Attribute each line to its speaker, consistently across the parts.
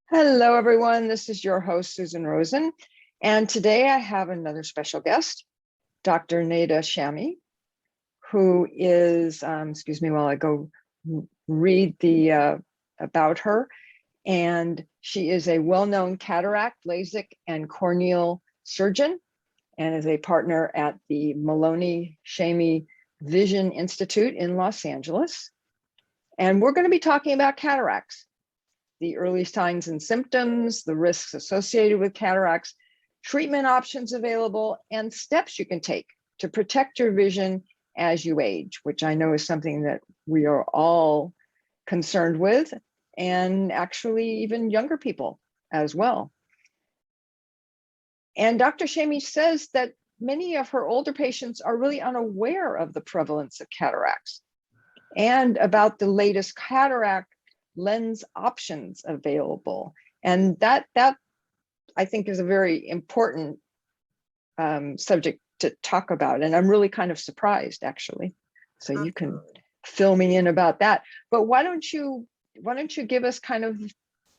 Speaker 1: Hello, everyone. This is your host, Susan Rosen. And today I have another special guest, Dr. Neda Shamie, who is, excuse me while I go read the about her. And she is a well-known cataract, LASIK, and corneal surgeon, and is a partner at the Maloney-Shamie Vision Institute in Los Angeles. And we're going to be talking about cataracts, the early signs and symptoms, the risks associated with cataracts, treatment options available, and steps you can take to protect your vision as you age, which I know is something that we are all concerned with, and actually even younger people as well. And Dr. Shamie says that many of her older patients are really unaware of the prevalence of cataracts and about the latest cataract lens options available. And that I think is a very important subject to talk about. And I'm really kind of surprised, actually. So you can fill me in about that. But why don't you give us kind of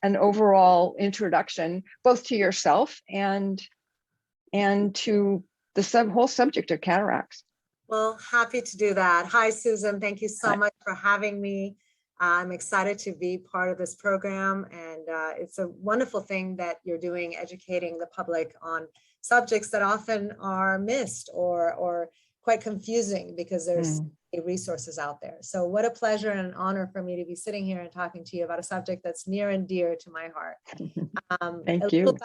Speaker 1: an overall introduction, both to yourself and to the whole subject of cataracts.
Speaker 2: Well, happy to do that. Hi, Susan. Thank you so much for having me. I'm excited to be part of this program, and it's a wonderful thing that you're doing, educating the public on subjects that often are missed or quite confusing because there's resources out there. So what a pleasure and an honor for me to be sitting here and talking to you about a subject that's near and dear to my heart.
Speaker 1: Thank you.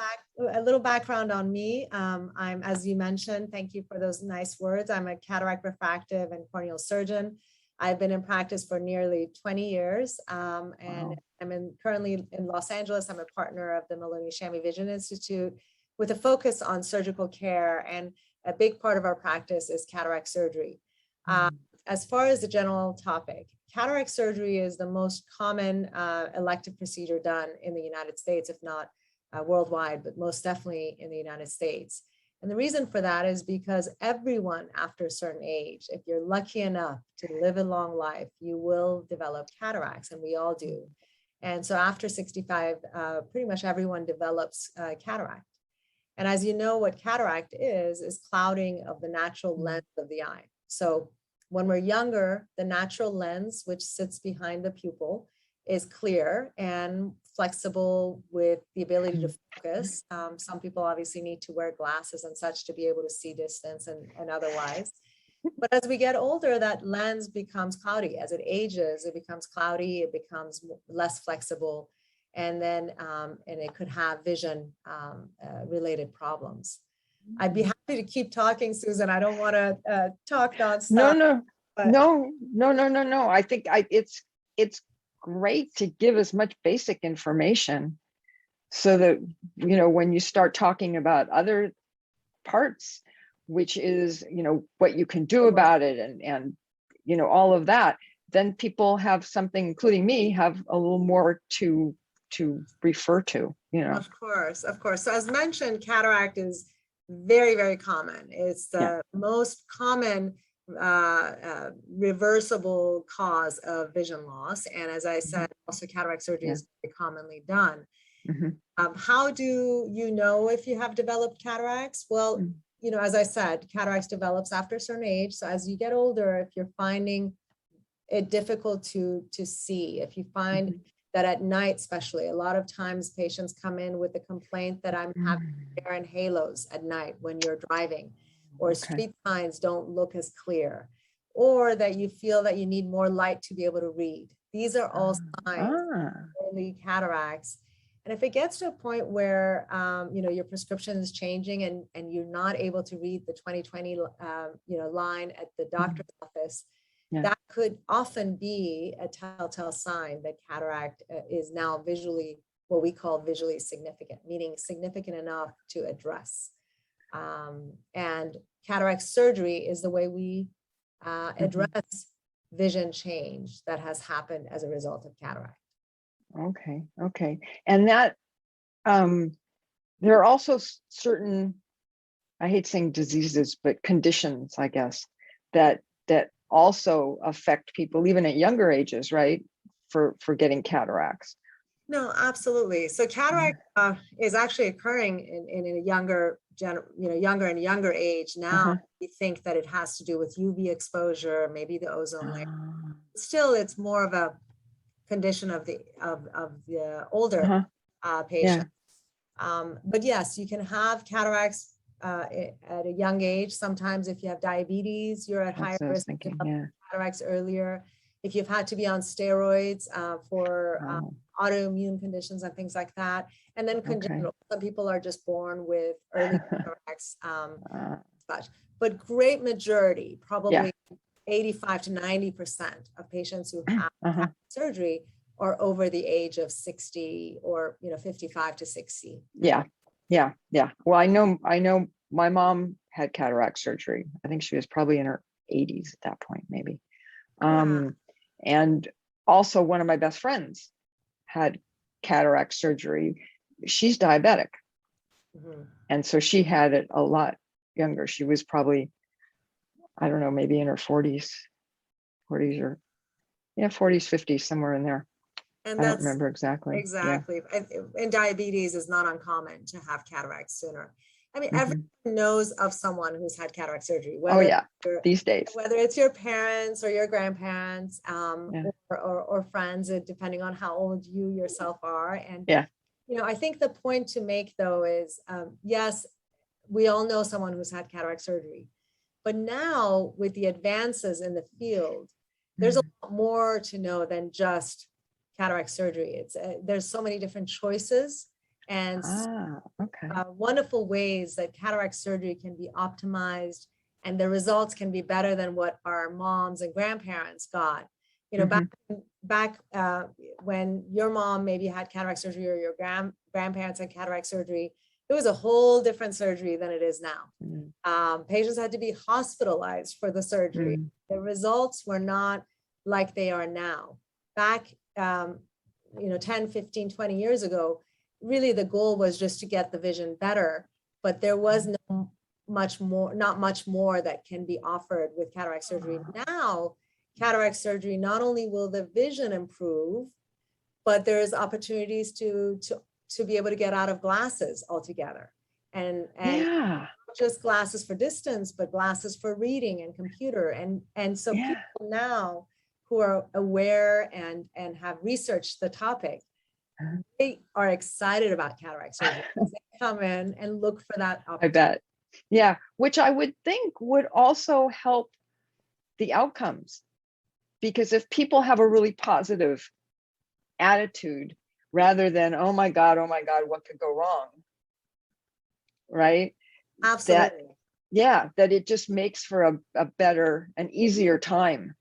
Speaker 2: A little background on me. I'm, as you mentioned, thank you for those nice words. I'm a cataract refractive and corneal surgeon. I've been in practice for nearly 20 years, and wow. I'm currently in Los Angeles. I'm a partner of the Maloney-Shamie Vision Institute with a focus on surgical care, and a big part of our practice is cataract surgery. As far as the general topic, cataract surgery is the most common elective procedure done in the United States, if not worldwide, but most definitely in the United States. And the reason for that is because everyone after a certain age, if you're lucky enough to live a long life, you will develop cataracts, and we all do. And so after 65, pretty much everyone develops cataract. And as you know, what cataract is clouding of the natural lens of the eye. So when we're younger, the natural lens, which sits behind the pupil, is clear and flexible with the ability to focus. Some people obviously need to wear glasses and such to be able to see distance and otherwise. But as we get older, that lens becomes cloudy. As it ages, it becomes cloudy, it becomes less flexible, and then and it could have vision related problems. I'd be happy to keep talking, Susan. I don't want to talk nonstop.
Speaker 1: No. I think it's great to give as much basic information so that, you know, when you start talking about other parts, which is, you know, what you can do about it and you know, all of that, then people have something, including me, have a little more to refer to, you know.
Speaker 2: Of course. So as mentioned, cataract is very, very common. It's the most common reversible cause of vision loss. And as I said, also cataract surgery is very commonly done. How do you know if you have developed cataracts? Well, you know, as I said, cataracts develops after a certain age. So as you get older, if you're finding it difficult to see, if you find that at night, especially, a lot of times patients come in with the complaint that I'm having glare and halos at night when you're driving, or street signs don't look as clear, or that you feel that you need more light to be able to read. These are all signs of early cataracts. And if it gets to a point where you know, your prescription is changing and you're not able to read the 20/20 you know, line at the doctor's office, that could often be a telltale sign that cataract is now visually, what we call visually significant, meaning significant enough to address. And cataract surgery is the way we address vision change that has happened as a result of cataract.
Speaker 1: Okay. And that there are also certain, I hate saying diseases, but conditions, I guess, that also affect people even at younger ages, right? For getting cataracts.
Speaker 2: No, absolutely. So cataract is actually occurring in a younger, younger and younger age. Now
Speaker 1: Uh-huh.
Speaker 2: we think that it has to do with UV exposure, maybe the ozone layer.
Speaker 1: Ah,
Speaker 2: Still, it's more of a condition of the older
Speaker 1: uh-huh. Yeah.
Speaker 2: patient. But yes, you can have cataracts at a young age. Sometimes if you have diabetes, you're at higher
Speaker 1: That's what I was
Speaker 2: risk of
Speaker 1: thinking.
Speaker 2: developing
Speaker 1: Yeah.
Speaker 2: cataracts earlier. If you've had to be on steroids for
Speaker 1: Oh,
Speaker 2: autoimmune conditions and things like that. And then
Speaker 1: okay.
Speaker 2: congenital. Some people are just born with early cataracts,
Speaker 1: Uh,
Speaker 2: but great majority,
Speaker 1: yeah.
Speaker 2: probably 85 to 90% of patients who have
Speaker 1: Uh-huh.
Speaker 2: cataract surgery are over the age of 60 or 55 to 60.
Speaker 1: Yeah. Yeah. Yeah. Well, I know my mom had cataract surgery. I think she was probably in her 80s at that point, maybe.
Speaker 2: Yeah.
Speaker 1: And also one of my best friends had cataract surgery. She's diabetic.
Speaker 2: Mhm.
Speaker 1: And so she had it a lot younger. She was probably, I don't know, maybe in her 40s or yeah, 40s, 50s, somewhere in there.
Speaker 2: And
Speaker 1: I don't
Speaker 2: that's
Speaker 1: remember exactly. Yeah.
Speaker 2: exactly. And diabetes is not uncommon to have cataracts sooner. I mean, everyone
Speaker 1: Mhm.
Speaker 2: knows of someone who's had cataract surgery,
Speaker 1: Oh yeah,
Speaker 2: you're-
Speaker 1: these days.
Speaker 2: whether it's your parents or your grandparents
Speaker 1: Yeah.
Speaker 2: or friends, depending on how old you yourself are. And,
Speaker 1: Yeah.
Speaker 2: I think the point to make though is, yes, we all know someone who's had cataract surgery, but now with the advances in the field, there's a lot more to know than just cataract surgery. There's so many different choices and
Speaker 1: Okay.
Speaker 2: wonderful ways that cataract surgery can be optimized, and the results can be better than what our moms and grandparents got.
Speaker 1: Mhm.
Speaker 2: Back when your mom maybe had cataract surgery or your grandparents had cataract surgery, it was a whole different surgery than it is now.
Speaker 1: Mm.
Speaker 2: Patients had to be hospitalized for the surgery.
Speaker 1: Mm.
Speaker 2: The results were not like they are now. Back 10, 15, 20 years ago, really the goal was just to get the vision better, but there was not much more that can be offered with cataract surgery. Now, cataract surgery, not only will the vision improve, but there's opportunities to be able to get out of glasses altogether. And
Speaker 1: Yeah.
Speaker 2: not just glasses for distance, but glasses for reading and computer. And so
Speaker 1: Yeah.
Speaker 2: people now who are aware and have researched the topic, they are excited about cataract surgery. They come in and look for that
Speaker 1: I
Speaker 2: opportunity.
Speaker 1: bet. Yeah, which I would think would also help the outcomes, because if people have a really positive attitude rather than oh my god, what could go wrong, right? That
Speaker 2: Absolutely.
Speaker 1: that it just makes for a better, an easier time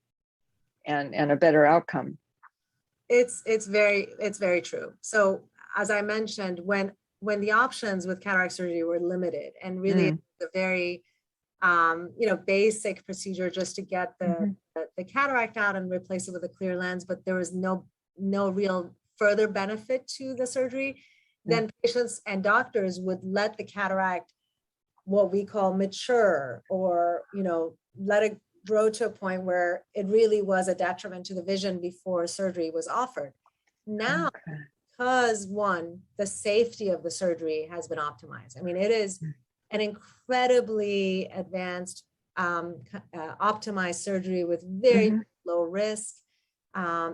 Speaker 1: and a better outcome.
Speaker 2: It's very true. So as I mentioned, when the options with cataract surgery were limited, and really it's a very basic procedure just to get the cataract out and replace it with a clear lens, but there was no real further benefit to the surgery, then patients and doctors would let the cataract, what we call mature, or let it grow to a point where it really was a detriment to the vision before surgery was offered. Now, because one, the safety of the surgery has been optimized. I mean, it is an incredibly advanced, optimized surgery with very low risk.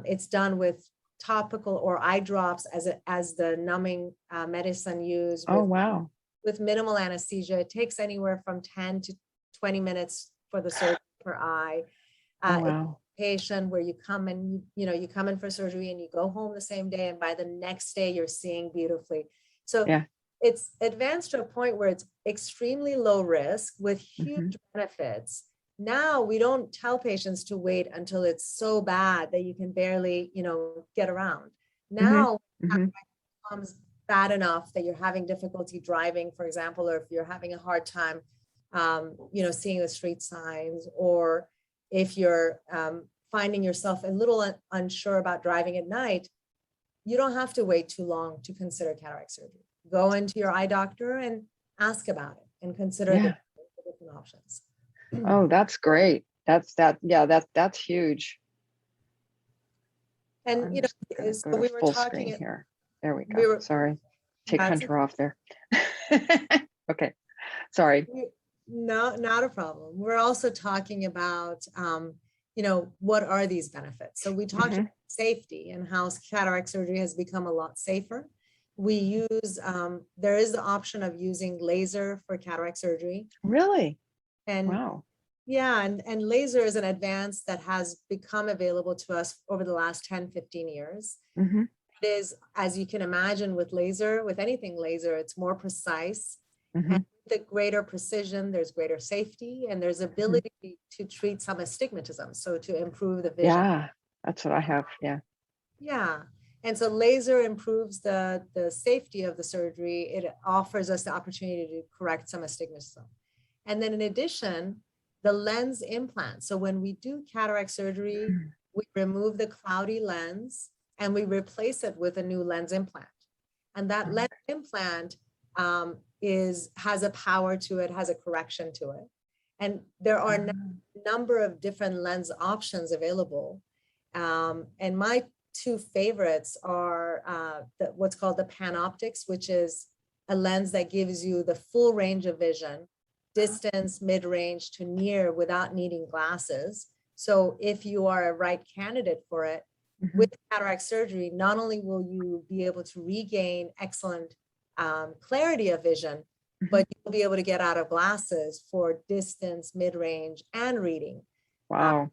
Speaker 2: It's done with topical or eye drops as the numbing medicine used.
Speaker 1: Oh, wow.
Speaker 2: With minimal anesthesia. It takes anywhere from 10 to 20 minutes for the surgery per eye.
Speaker 1: Oh, wow.
Speaker 2: Patient where you come and you come in for surgery and you go home the same day, and by the next day you're seeing beautifully. So it's advanced to a point where it's extremely low risk with huge benefits. Now we don't tell patients to wait until it's so bad that you can barely get around. Now it becomes bad enough that you're having difficulty driving, for example, or if you're having a hard time seeing the street signs, or if you're finding yourself a little unsure about driving at night, you don't have to wait too long to consider cataract surgery. Go into your eye doctor and ask about it and consider the different options.
Speaker 1: Oh, that's great. That's huge.
Speaker 2: And so we were talking
Speaker 1: here. There we
Speaker 2: We
Speaker 1: go.
Speaker 2: were,
Speaker 1: Sorry. Take
Speaker 2: that's
Speaker 1: Hunter off there. Okay. Sorry.
Speaker 2: no, not a problem. We're also talking about, what are these benefits? So we talked
Speaker 1: Mhm.
Speaker 2: about safety and how cataract surgery has become a lot safer. We use, there is the option of using laser for cataract surgery.
Speaker 1: Really?
Speaker 2: And
Speaker 1: Wow.
Speaker 2: yeah, and laser is an advance that has become available to us over the last 10, 15 years.
Speaker 1: Hmm.
Speaker 2: It is, as you can imagine with laser, with anything laser, it's more precise.
Speaker 1: Hmm.
Speaker 2: And the greater precision, there's greater safety, and there's ability to treat some astigmatism, so to improve the vision.
Speaker 1: Yeah, that's what I have. Yeah.
Speaker 2: Yeah. And so laser improves the safety of the surgery. It offers us the opportunity to correct some astigmatism. And then in addition, the lens implant. So when we do cataract surgery, we remove the cloudy lens and we replace it with a new lens implant. And that lens implant has a power to it, has a correction to it. And there are a number of different lens options available. And my two favorites are what's called the Panoptics, which is a lens that gives you the full range of vision, distance, mid-range to near without needing glasses. So if you are a right candidate for it, with cataract surgery, not only will you be able to regain excellent clarity of vision, but you'll be able to get out of glasses for distance, mid-range, and reading.
Speaker 1: Wow.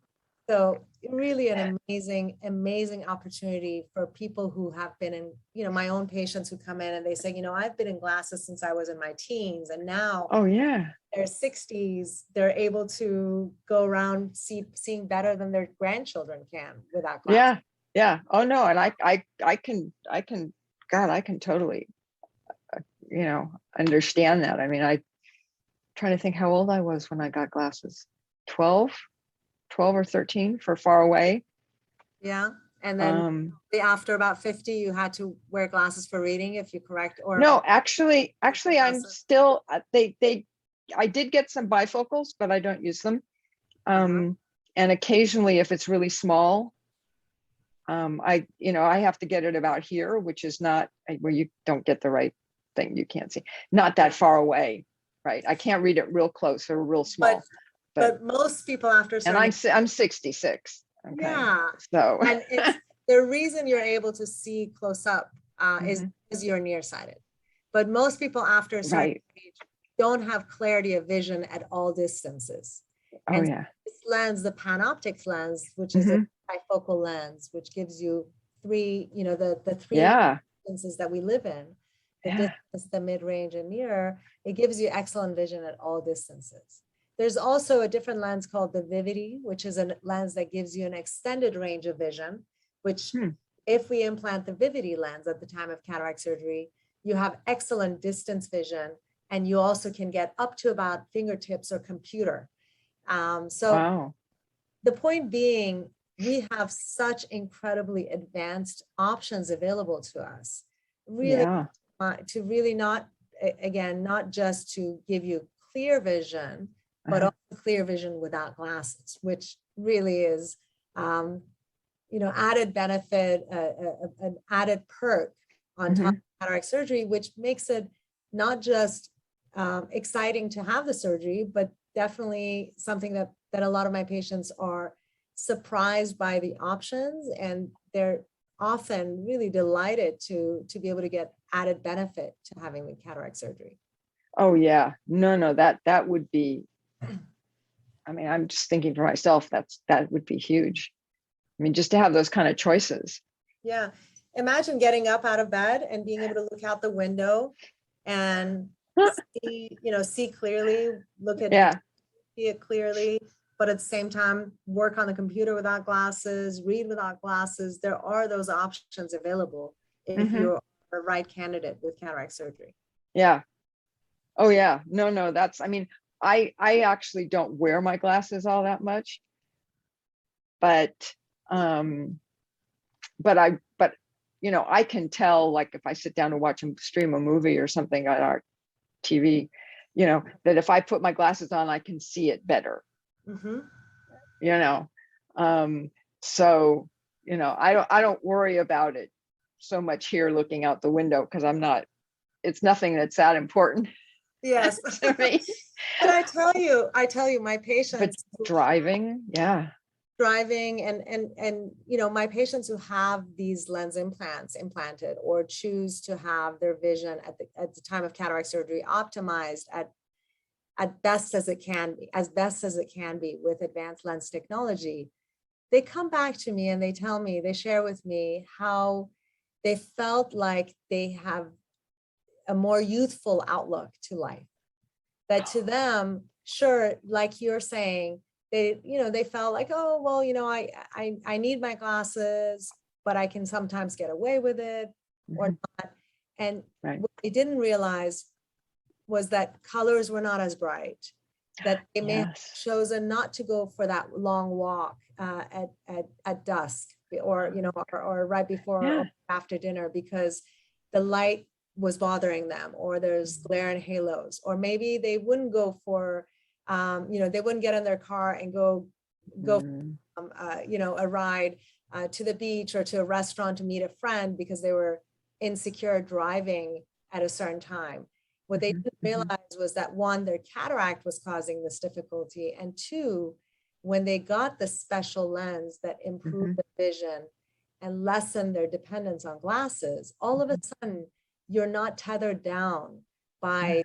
Speaker 2: So really an amazing, amazing opportunity for people who have been in, my own patients who come in and they say, I've been in glasses since I was in my teens, and now
Speaker 1: Oh yeah.
Speaker 2: their 60s, they're able to go around seeing better than their grandchildren can without glasses.
Speaker 1: Yeah. Yeah. Oh no. And I can, God, I can totally, understand that. I mean, trying to think how old I was when I got glasses. 12 or 13 for far away.
Speaker 2: Yeah. And then after about 50, you had to wear glasses for reading, if you correct, or
Speaker 1: no, actually I'm still, I did get some bifocals, but I don't use them. And occasionally if it's really small, I have to get it about here, which is not where you don't get the right thing. You can't see, not that far away. Right. I can't read it real close or real small.
Speaker 2: But most people after
Speaker 1: and I'm 66. Okay.
Speaker 2: Yeah.
Speaker 1: So
Speaker 2: and it's the reason you're able to see close up is because you're nearsighted. But most people after a certain age don't have clarity of vision at all distances.
Speaker 1: Oh
Speaker 2: and
Speaker 1: yeah.
Speaker 2: This lens, the Panoptics lens, which is a trifocal lens, which gives you three, the three distances that we live in, the distance, the mid-range, and near, it gives you excellent vision at all distances. There's also a different lens called the Vivity, which is a lens that gives you an extended range of vision, which if we implant the Vivity lens at the time of cataract surgery, you have excellent distance vision, and you also can get up to about fingertips or computer. The point being, we have such incredibly advanced options available to us, really, to really not just to give you clear vision, but also clear vision without glasses, which really is, added benefit, an added perk on top of cataract surgery, which makes it not just exciting to have the surgery, but definitely something that a lot of my patients are surprised by the options, and they're often really delighted to be able to get added benefit to having the cataract surgery.
Speaker 1: Oh yeah, no, that would be, I mean, I'm just thinking for myself, that would be huge. I mean, just to have those kind of choices.
Speaker 2: Yeah. Imagine getting up out of bed and being able to look out the window and see clearly, see it clearly, but at the same time, work on the computer without glasses, read without glasses. There are those options available if you're a right candidate with cataract surgery.
Speaker 1: Yeah. Oh yeah. No, that's, I mean, I actually don't wear my glasses all that much, but I can tell, like if I sit down to watch and stream a movie or something on our TV, that if I put my glasses on, I can see it better. So I don't worry about it so much here looking out the window because it's nothing that's that important
Speaker 2: Yes.
Speaker 1: to me.
Speaker 2: But I tell you, my
Speaker 1: But
Speaker 2: patients
Speaker 1: driving, yeah.
Speaker 2: driving and you know, my patients who have these lens implants implanted or choose to have their vision at the time of cataract surgery optimized at best as it can be, as best as it can be with advanced lens technology, they come back to me and they tell me, they share with me how they felt like they have a more youthful outlook to life. That to them, sure, like you're saying, they, you know, they felt like, oh, well, you know, I need my glasses, but I can sometimes get away with it or not. And
Speaker 1: Right.
Speaker 2: what they didn't realize was that colors were not as bright, that they may have
Speaker 1: Yes.
Speaker 2: chosen not to go for that long walk at dusk or, you know, or right before or after dinner because the light was bothering them, or there's glare and halos, or maybe they wouldn't go for, you know, they wouldn't get in their car and go, you know, a ride to the beach or to a restaurant to meet a friend because they were insecure driving at a certain time. What they didn't realize was that one, their cataract was causing this difficulty, and two, when they got the special lens that improved the vision and lessened their dependence on glasses, all of a sudden you're not tethered down by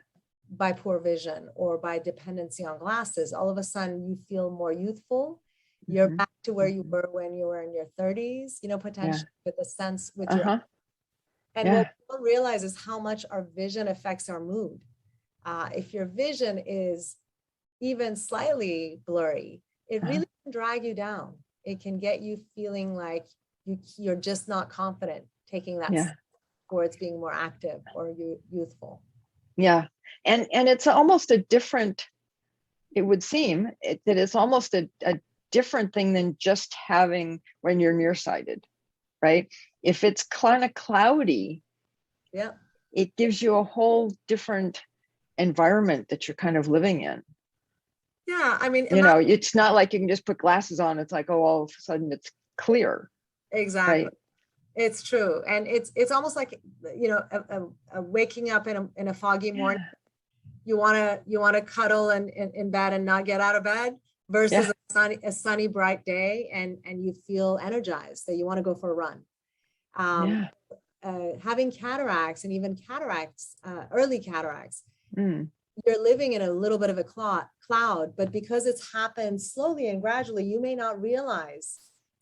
Speaker 2: poor vision or by dependency on glasses. All of a sudden you feel more youthful. You're back to where you were when you were in your 30s, you know, potentially with a sense with your, and what we don't realize is how much our vision affects our mood. If your vision is even slightly blurry, it really can drag you down. It can get you feeling like you're just not confident taking that step towards being more active or youthful.
Speaker 1: Yeah. And it's almost a different, it would seem that it's almost a different thing than just having when you're nearsighted, right? If it's kind of cloudy, it gives you a whole different environment that you're kind of living in.
Speaker 2: Yeah, I mean,
Speaker 1: you know, it's not like you can just put glasses on. It's like, oh, all of a sudden it's clear.
Speaker 2: Exactly.
Speaker 1: Right?
Speaker 2: It's true. And it's almost like, you know, a waking up in a foggy morning. You want to cuddle in bed and not get out of bed versus a sunny, bright day and you feel energized, that you want to go for a run. Having cataracts and even cataracts, early cataracts, you're living in a little bit of a cloud, but because it's happened slowly and gradually, you may not realize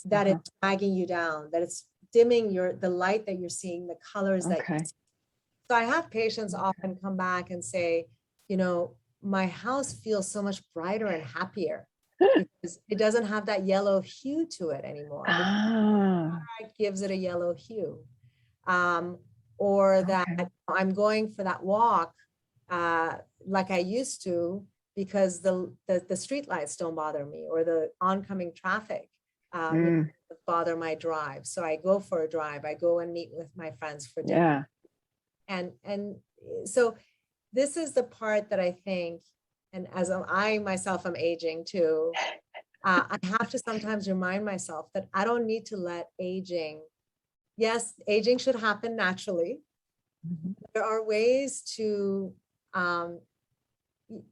Speaker 2: that it's dragging you down, that it's dimming the light that you're seeing, the colors that you see. So I have patients often come back and say, you know, my house feels so much brighter and happier because it doesn't have that yellow hue to it anymore. It gives it a yellow hue. Or that I'm going for that walk like I used to because the street lights don't bother me, or the oncoming traffic bother my drive. So I go for a drive. I go and meet with my friends for dinner. And so this is the part that I think, and as I myself am aging too, I have to sometimes remind myself that I don't need to let aging, yes, aging should happen naturally. There are ways to,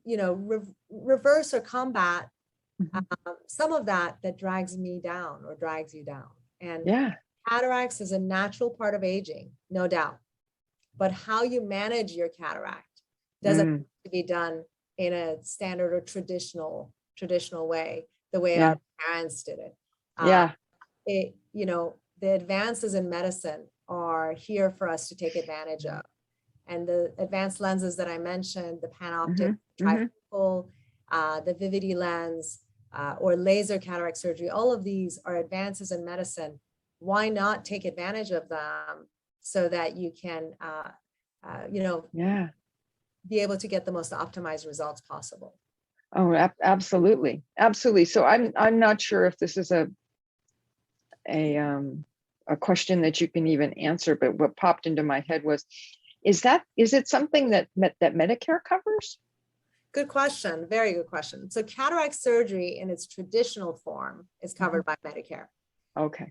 Speaker 2: you know, reverse or combat some of that drags me down or drags you down. And cataracts is a natural part of aging, no doubt. But how you manage your cataract doesn't have to be done in a standard or traditional way, the way our parents did it. You know, the advances in medicine are here for us to take advantage of. And the advanced lenses that I mentioned, the panoptic, trifocal, the Vivity lens, or laser cataract surgery, all of these are advances in medicine. Why not take advantage of them so that you can, you know, be able to get the most optimized results possible?
Speaker 1: Oh, absolutely. Absolutely. So I'm not sure if this is a question that you can even answer, but what popped into my head was, is it something that Medicare covers?
Speaker 2: Good question. Very good question. So cataract surgery in its traditional form is covered by Medicare.
Speaker 1: Okay.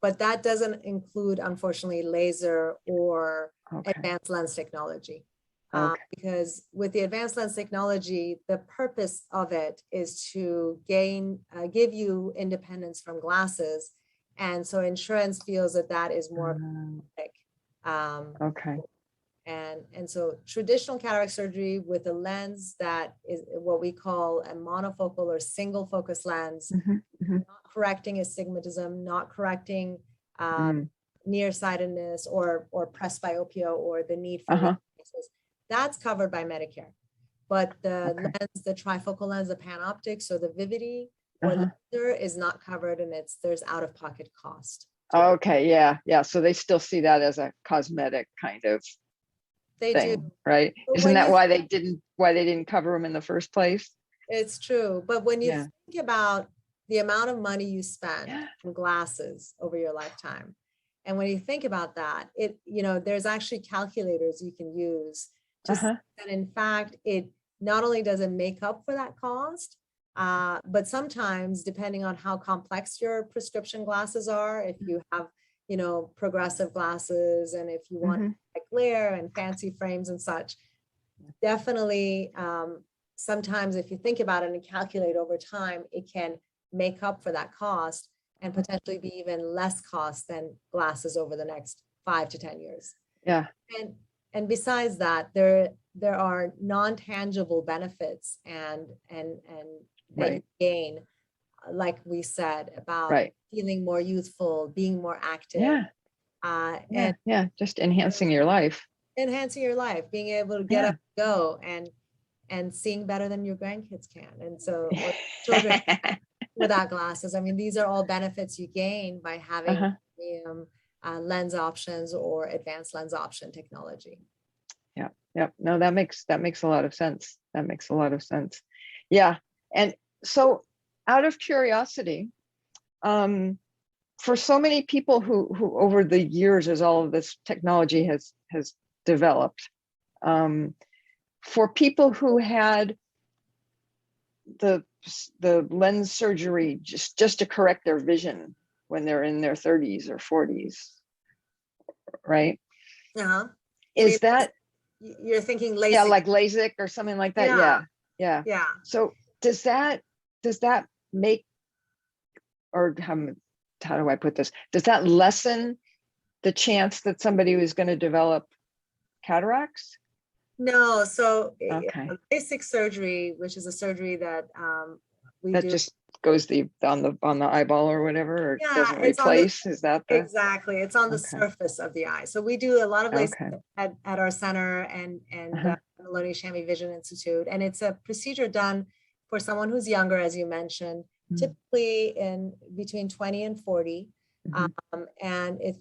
Speaker 2: but that doesn't include, unfortunately, laser or
Speaker 1: Okay.
Speaker 2: advanced lens technology.
Speaker 1: Okay.
Speaker 2: Because with the advanced lens technology, the purpose of it is to give you independence from glasses. And so insurance feels that that is more
Speaker 1: Okay.
Speaker 2: and so traditional cataract surgery with a lens that is what we call a monofocal or single focus lens, not correcting astigmatism, not correcting nearsightedness or presbyopia or the need for glasses. That's covered by Medicare. But the lens, the trifocal lens, the panoptics or the Vivity or laser is not covered, and there's out-of-pocket cost.
Speaker 1: Okay, yeah. So they still see that as a cosmetic kind of thing,
Speaker 2: do,
Speaker 1: right?
Speaker 2: but
Speaker 1: Isn't that why they didn't cover them in the first place?
Speaker 2: It's true. But when you think about the amount of money you spend on glasses over your lifetime, and when you think about that, there's actually calculators you can use to see that in fact, it not only does it make up for that cost, but sometimes depending on how complex your prescription glasses are, if you have, progressive glasses, and if you want like glare and fancy frames and such, definitely sometimes if you think about it and calculate over time, it can make up for that cost and potentially be even less cost than glasses over the next 5 to 10 years.
Speaker 1: Yeah.
Speaker 2: And besides that, there are non-tangible benefits and that you gain, like we said, about feeling more youthful, being more active.
Speaker 1: Just enhancing your life.
Speaker 2: Enhancing your life, being able to get up and go and seeing better than your grandkids can. And so children without glasses. I mean, these are all benefits you gain by having lens options or advanced lens option technology.
Speaker 1: Yeah. No, that makes a lot of sense. That makes a lot of sense. Yeah. And so out of curiosity, for so many people who over the years, as all of this technology has developed, for people who had the lens surgery just to correct their vision when they're in their 30s or 40s, right? Is that
Speaker 2: you're thinking LASIK?
Speaker 1: Yeah, like LASIK or something like that. Yeah. So does that make, or how do I put this? Does that lessen the chance that somebody was going to develop cataracts?
Speaker 2: No. So LASIK surgery, which is a surgery that we do,
Speaker 1: just goes on the eyeball or whatever, or doesn't replace. Is that
Speaker 2: exactly? It's on the surface of the eye. So we do a lot of LASIK at our center and Maloney-Shamie Vision Institute, and it's a procedure done for someone who's younger, as you mentioned, typically in between 20 and 40, and it's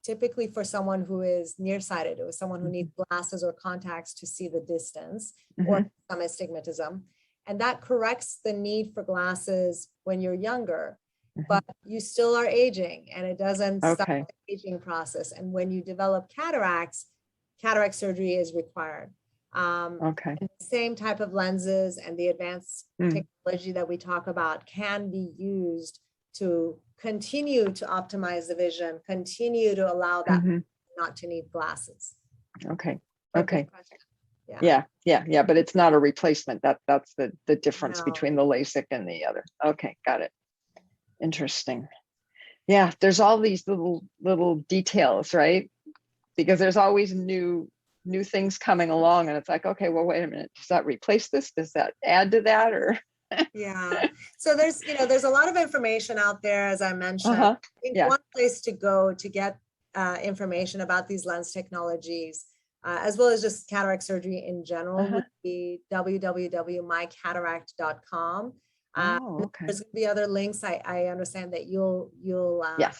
Speaker 2: typically for someone who is nearsighted, or someone who needs glasses or contacts to see the distance, or some astigmatism. And that corrects the need for glasses when you're younger, but you still are aging, and it doesn't stop the aging process. And when you develop cataracts, cataract surgery is required. And the same type of lenses and the advanced technology that we talk about can be used to continue to optimize the vision, continue to allow that not to need glasses.
Speaker 1: Okay.
Speaker 2: Yeah.
Speaker 1: But it's not a replacement. That's the difference between the LASIK and the other. Okay, got it. Interesting. Yeah, there's all these little details, right? Because there's always new things coming along, and it's like, okay, well, wait a minute. Does that replace this? Does that add to that? Or
Speaker 2: yeah. So there's a lot of information out there, as I mentioned. I think one place to go to get information about these lens technologies, as well as just cataract surgery in general, would be www.mycataract.com. There's going to be other links. I understand that you'll have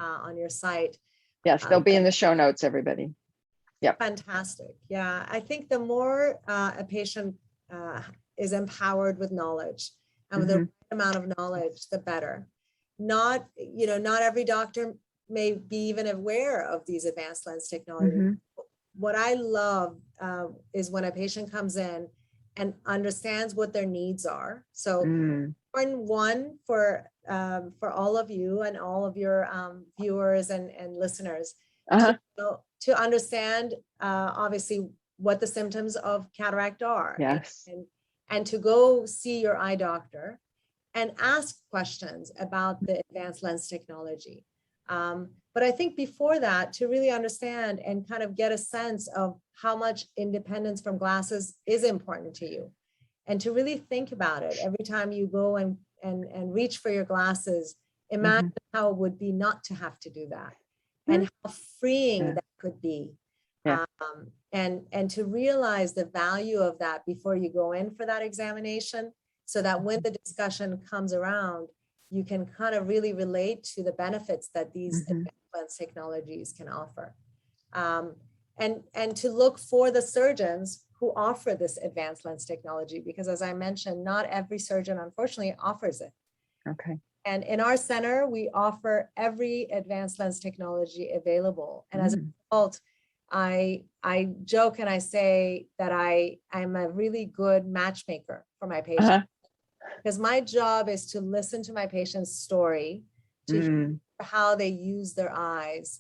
Speaker 2: on your site.
Speaker 1: Yes, they'll be in the show notes, everybody. Yeah.
Speaker 2: Fantastic. Yeah. I think the more a patient is empowered with knowledge, and with the right amount of knowledge, the better. Not every doctor may be even aware of these advanced lens technology. What I love is when a patient comes in and understands what their needs are. So important one for all of you and all of your viewers and listeners
Speaker 1: Uh-huh.
Speaker 2: to understand obviously what the symptoms of cataract are.
Speaker 1: Yes.
Speaker 2: And to go see your eye doctor and ask questions about the advanced lens technology. But I think before that, to really understand and kind of get a sense of how much independence from glasses is important to you, and to really think about it every time you go and reach for your glasses. Imagine how it would be not to have to do that, and how freeing that could be.
Speaker 1: Yeah.
Speaker 2: And to realize the value of that before you go in for that examination, so that when the discussion comes around, you can kind of really relate to the benefits that these advanced lens technologies can offer. And to look for the surgeons who offer this advanced lens technology, because as I mentioned, not every surgeon, unfortunately, offers it.
Speaker 1: Okay.
Speaker 2: And in our center, we offer every advanced lens technology available. And as a result, I joke and I say that I'm a really good matchmaker for my patients, because my job is to listen to my patient's story, to hear how they use their eyes,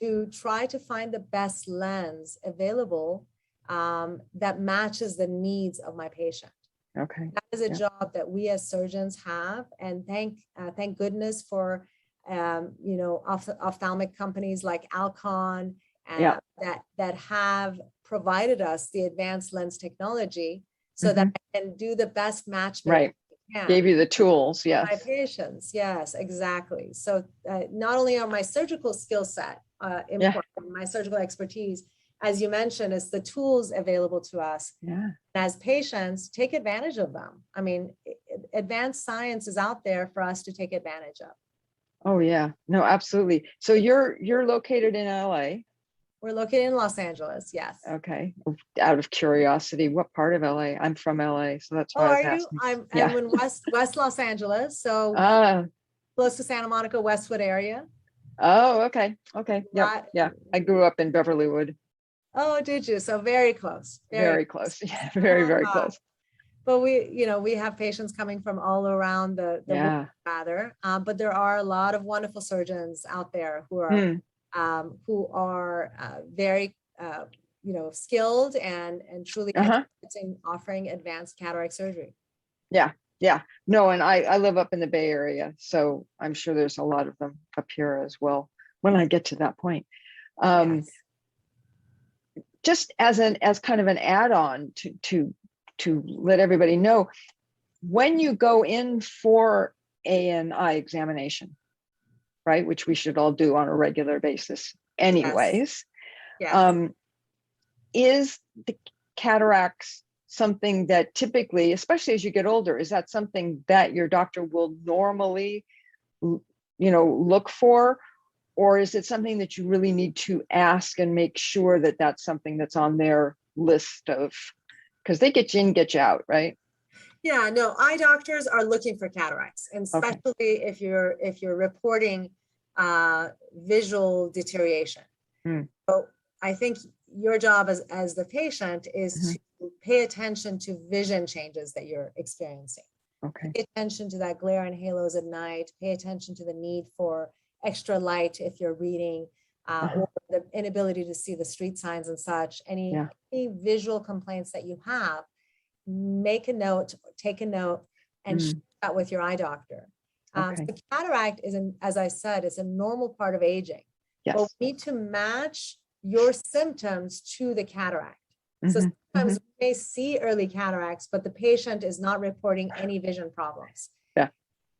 Speaker 2: to try to find the best lens available that matches the needs of my patient.
Speaker 1: Okay.
Speaker 2: That is a job that we as surgeons have, and thank goodness for ophthalmic companies like Alcon that have provided us the advanced lens technology, so that I can do the best matchmaking.
Speaker 1: Right. Gave you the tools. Yes.
Speaker 2: My patients. Yes, exactly. So not only are my surgical skill set important, my surgical expertise, as you mentioned, is the tools available to us.
Speaker 1: Yeah.
Speaker 2: As patients, take advantage of them. I mean, advanced science is out there for us to take advantage of.
Speaker 1: Oh yeah. No, absolutely. So you're located in LA.
Speaker 2: We're located in Los Angeles. Yes.
Speaker 1: Okay. Out of curiosity, what part of LA? I'm from LA, so that's why I was asking.
Speaker 2: I'm in West Los Angeles, so close to Santa Monica, Westwood area.
Speaker 1: Oh, okay. Okay. Yeah. I grew up in Beverlywood.
Speaker 2: Oh, did you? So very close.
Speaker 1: Very close. Yeah, very close.
Speaker 2: But we have patients coming from all around the world, rather. But there are a lot of wonderful surgeons out there who are very skilled and truly in offering advanced cataract surgery.
Speaker 1: Yeah. No, and I live up in the Bay Area, so I'm sure there's a lot of them up here as well when I get to that point. Just as kind of an add-on to let everybody know, when you go in for an eye examination, right, which we should all do on a regular basis anyways, is the cataracts something that typically, especially as you get older, is that something that your doctor will normally look for? Or is it something that you really need to ask and make sure that that's something that's on their list of, because they get you in, get you out, right?
Speaker 2: Yeah, no, eye doctors are looking for cataracts, and especially if you're reporting visual deterioration. So I think your job as the patient is to pay attention to vision changes that you're experiencing. Pay attention to that glare and halos at night. Pay attention to the need for extra light if you're reading, or the inability to see the street signs and such. Any visual complaints that you have, make a note, take a note, and share that with your eye doctor. So cataract as I said, is a normal part of aging. But we need to match your symptoms to the cataract. So sometimes we may see early cataracts, but the patient is not reporting any vision problems.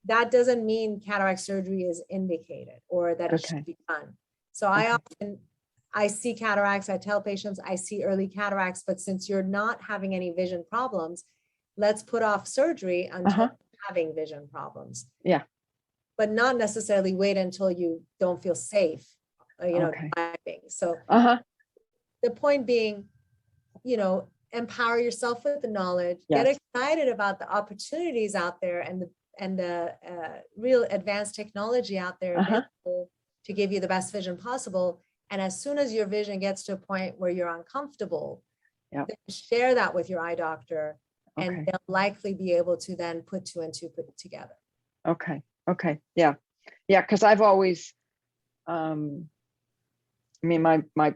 Speaker 2: That doesn't mean cataract surgery is indicated or that it should be done. So I see cataracts. I tell patients I see early cataracts, but since you're not having any vision problems, let's put off surgery until you're having vision problems. But not necessarily wait until you don't feel safe, driving. So the point being, empower yourself with the knowledge, get excited about the opportunities out there and the real advanced technology out there available to give you the best vision possible. And as soon as your vision gets to a point where you're uncomfortable, then share that with your eye doctor and
Speaker 1: Okay.
Speaker 2: they'll likely be able to then put two and two put together.
Speaker 1: Okay. Okay. Yeah. Yeah. Because I've always, I mean, my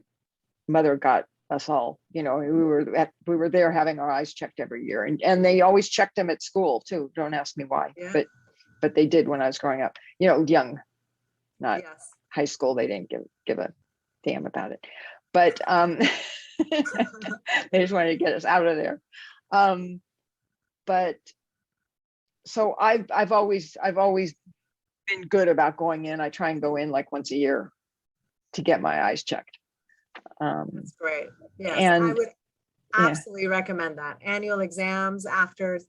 Speaker 1: mother got us all, we were there having our eyes checked every year, and they always checked them at school too. Don't ask me why,
Speaker 2: Yeah.
Speaker 1: but they did when I was growing up, young, not
Speaker 2: Yes.
Speaker 1: high school. They didn't give a damn about it, but they just wanted to get us out of there. But so I've always been good about going in. I try and go in like once a year to get my eyes checked.
Speaker 2: That's great. Yes,
Speaker 1: and
Speaker 2: I would
Speaker 1: yeah.
Speaker 2: absolutely recommend that. Annual exams after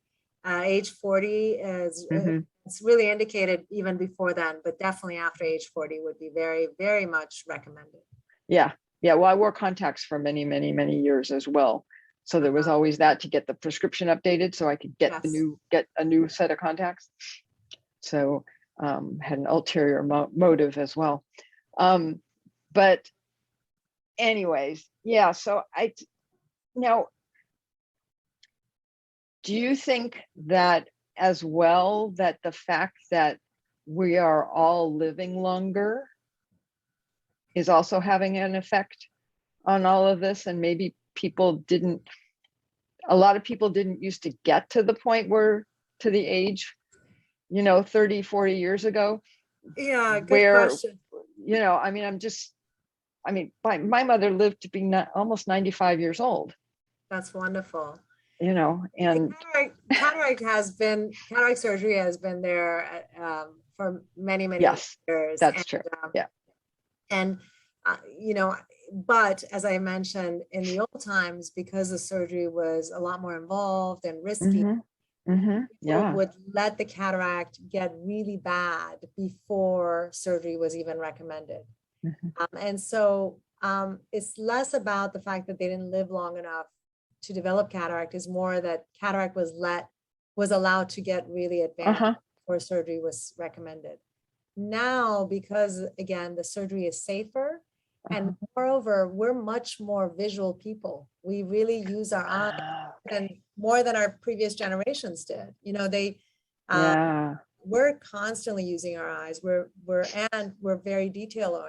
Speaker 2: age 40 is it's really indicated even before then, but definitely after age 40 would be very, very much recommended.
Speaker 1: Yeah. Yeah. Well, I wore contacts for many, many, many years as well. So there was always that to get the prescription updated so I could get a new set of contacts. So had an ulterior motive as well. But anyways, yeah. So now, do you think that as well, that the fact that we are all living longer is also having an effect on all of this? And maybe a lot of people didn't used to get to the point to the age, 30, 40 years ago.
Speaker 2: Yeah, good question.
Speaker 1: My mother lived to be almost 95 years old.
Speaker 2: That's wonderful.
Speaker 1: And
Speaker 2: cataract surgery has been there for many, many years.
Speaker 1: That's true. Yeah.
Speaker 2: And, but as I mentioned, in the old times, because the surgery was a lot more involved and risky, people would let the cataract get really bad before surgery was even recommended. And so it's less about the fact that they didn't live long enough to develop cataract, is more that cataract was allowed to get really advanced before surgery was recommended. Now, because again, the surgery is safer, and moreover, we're much more visual people. We really use our eyes more than our previous generations did. We're constantly using our eyes. We're very detail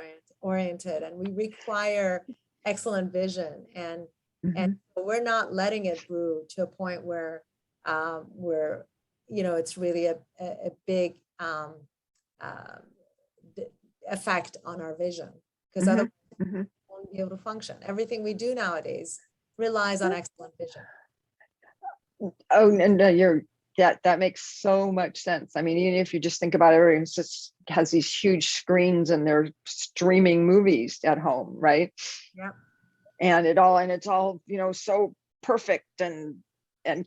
Speaker 2: oriented, and we require excellent vision. And we're not letting it brew to a point where it's really a big effect on our vision, because otherwise we won't be able to function. Everything we do nowadays relies on excellent vision.
Speaker 1: Oh, and that makes so much sense. I mean, even if you just think about it, everyone just has these huge screens and they're streaming movies at home, right?
Speaker 2: Yeah.
Speaker 1: And it's all, so perfect and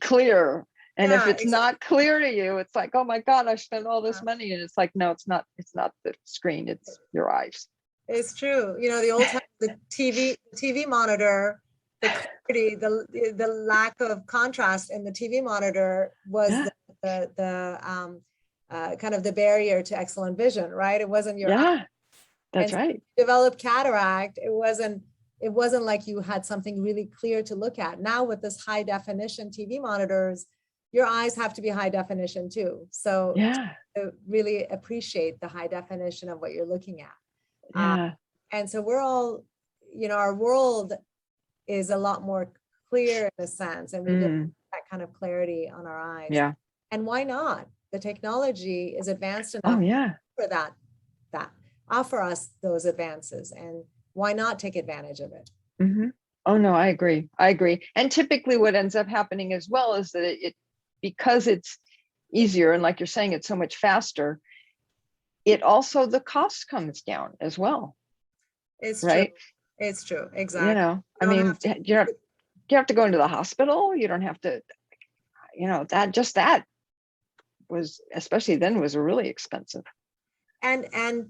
Speaker 1: clear. And if it's not clear to you, it's like, oh my God, I spent all this money. And it's like, no, it's not the screen, it's your eyes.
Speaker 2: It's true. The old time, the TV monitor, the clarity, the lack of contrast in the TV monitor was the kind of the barrier to excellent vision, right? It wasn't your eye.
Speaker 1: That's right.
Speaker 2: So developed cataract, it wasn't like you had something really clear to look at. Now with this high definition TV monitors, your eyes have to be high definition too. So to really appreciate the high definition of what you're looking at. And so we're all, our world is a lot more clear in a sense, and we get that kind of clarity on our eyes.
Speaker 1: Yeah.
Speaker 2: And why not? The technology is advanced enough for that offer us those advances, and why not take advantage of it?
Speaker 1: Oh no, I agree. And typically what ends up happening as well is that because it's easier, and like you're saying, it's so much faster, it also, the cost comes down as well.
Speaker 2: It's
Speaker 1: right.
Speaker 2: True. It's true. Exactly.
Speaker 1: I mean, you have to go into the hospital. You don't have to, that was, especially then, was really expensive.
Speaker 2: And I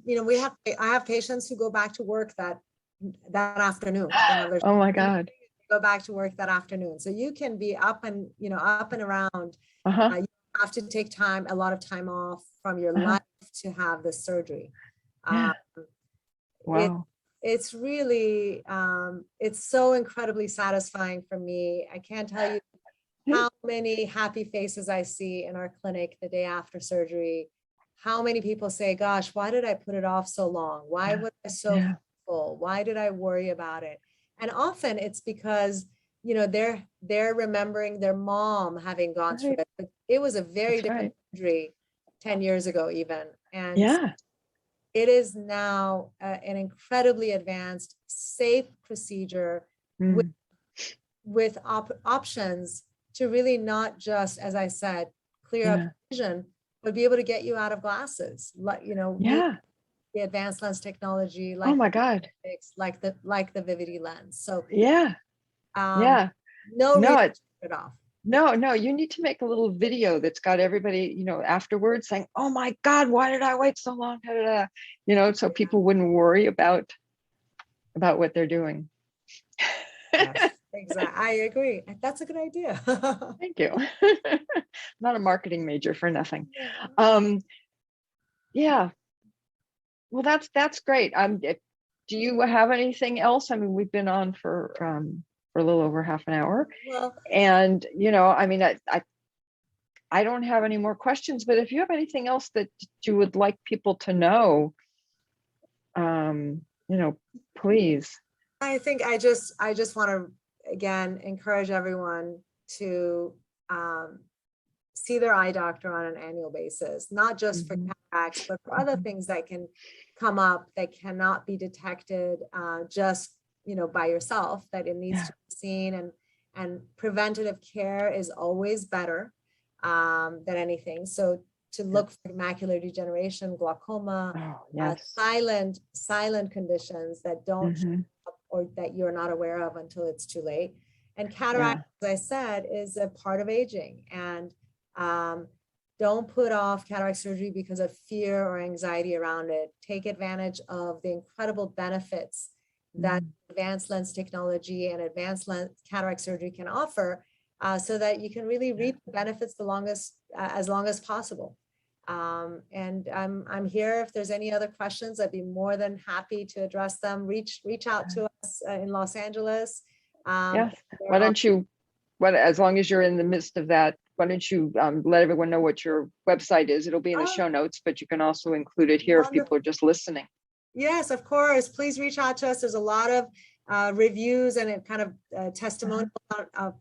Speaker 2: have patients who go back to work that afternoon.
Speaker 1: Oh my God.
Speaker 2: Go back to work that afternoon. So you can be up and around. You have to take a lot of time off from your life to have this surgery.
Speaker 1: Wow.
Speaker 2: It's really, it's so incredibly satisfying for me. I can't tell you how many happy faces I see in our clinic the day after surgery. How many people say, gosh, why did I put it off so long? Why was I so
Speaker 1: Yeah.
Speaker 2: full? Why did I worry about it? And often it's because, you know, they're remembering their mom having gone through
Speaker 1: Right.
Speaker 2: it. But it was a very
Speaker 1: That's
Speaker 2: different
Speaker 1: right.
Speaker 2: surgery 10 years ago even. And
Speaker 1: Yeah.
Speaker 2: it is now an incredibly advanced, safe procedure with,
Speaker 1: Mm.
Speaker 2: options to really not just, as I said, clear up
Speaker 1: Yeah.
Speaker 2: vision, but be able to get you out of glasses, like, you know, use
Speaker 1: Yeah.
Speaker 2: the advanced lens technology,
Speaker 1: Oh
Speaker 2: like
Speaker 1: my God.
Speaker 2: like the Vivity lens. So
Speaker 1: Yeah.
Speaker 2: um,
Speaker 1: Yeah.
Speaker 2: no
Speaker 1: No,
Speaker 2: reason to
Speaker 1: it,
Speaker 2: turn it off.
Speaker 1: no, you need to make a little video that's got everybody, you know, afterwards saying, oh my God, why did I wait so long? Da, da, da. You know, so people wouldn't worry about what they're doing.
Speaker 2: Yes, exactly. I agree. That's a good idea.
Speaker 1: Thank you. Not a marketing major for nothing.
Speaker 2: Yeah.
Speaker 1: Yeah. Well, that's great. Do you have anything else? I mean, we've been on for a little over half an hour,
Speaker 2: Well,
Speaker 1: and you know, I mean, I don't have any more questions, but if you have anything else that you would like people to know, you know, please.
Speaker 2: I think I just want to again encourage everyone to um, see their eye doctor on an annual basis, not just for
Speaker 1: Mhm.
Speaker 2: cataracts, but for other things that can come up that cannot be detected just, you know, by yourself, that it needs
Speaker 1: Yeah.
Speaker 2: to be seen, and preventative care is always better than anything. So to
Speaker 1: Yeah.
Speaker 2: look for macular degeneration, glaucoma,
Speaker 1: Oh, yes.
Speaker 2: silent conditions that don't show
Speaker 1: Mhm.
Speaker 2: up or that you're not aware of until it's too late. And cataract,
Speaker 1: Yeah.
Speaker 2: as I said, is a part of aging. And don't put off cataract surgery because of fear or anxiety around it. Take advantage of the incredible benefits that advanced lens technology and advanced lens cataract surgery can offer, so that you can really reap the benefits as long as possible. And I'm here. If there's any other questions, I'd be more than happy to address them. Reach out to us in Los Angeles.
Speaker 1: Yes.
Speaker 2: We're
Speaker 1: Why
Speaker 2: on-
Speaker 1: don't you, as long as you're in the midst of that, why don't you let everyone know what your website is? It'll be in the
Speaker 2: Oh,
Speaker 1: show notes, but you can also include it here if people
Speaker 2: wonderful.
Speaker 1: are just listening.
Speaker 2: Yes, of course. Please reach out to us. There's a lot of reviews and it kind of testimonial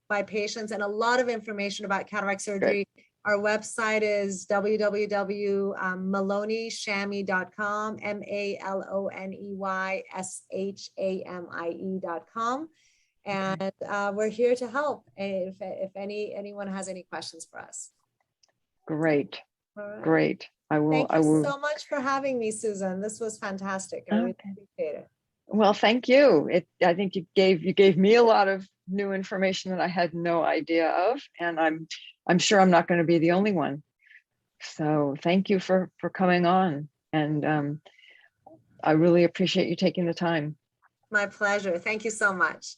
Speaker 2: by patients, and a lot of information about cataract surgery. Our website is www.Maloney-Shamie.com, MALONEYSHAMIE.com. And we're here to help if anyone has any questions for us.
Speaker 1: Great.
Speaker 2: All right.
Speaker 1: Great. I
Speaker 2: Thank you
Speaker 1: will.
Speaker 2: so much for having me, Susan. This was fantastic. I really
Speaker 1: Okay.
Speaker 2: appreciate it.
Speaker 1: Well, thank you. I think you gave me a lot of new information that I had no idea of, and I'm sure I'm not going to be the only one. So thank you for coming on, and I really appreciate you taking the time.
Speaker 2: My pleasure. Thank you so much.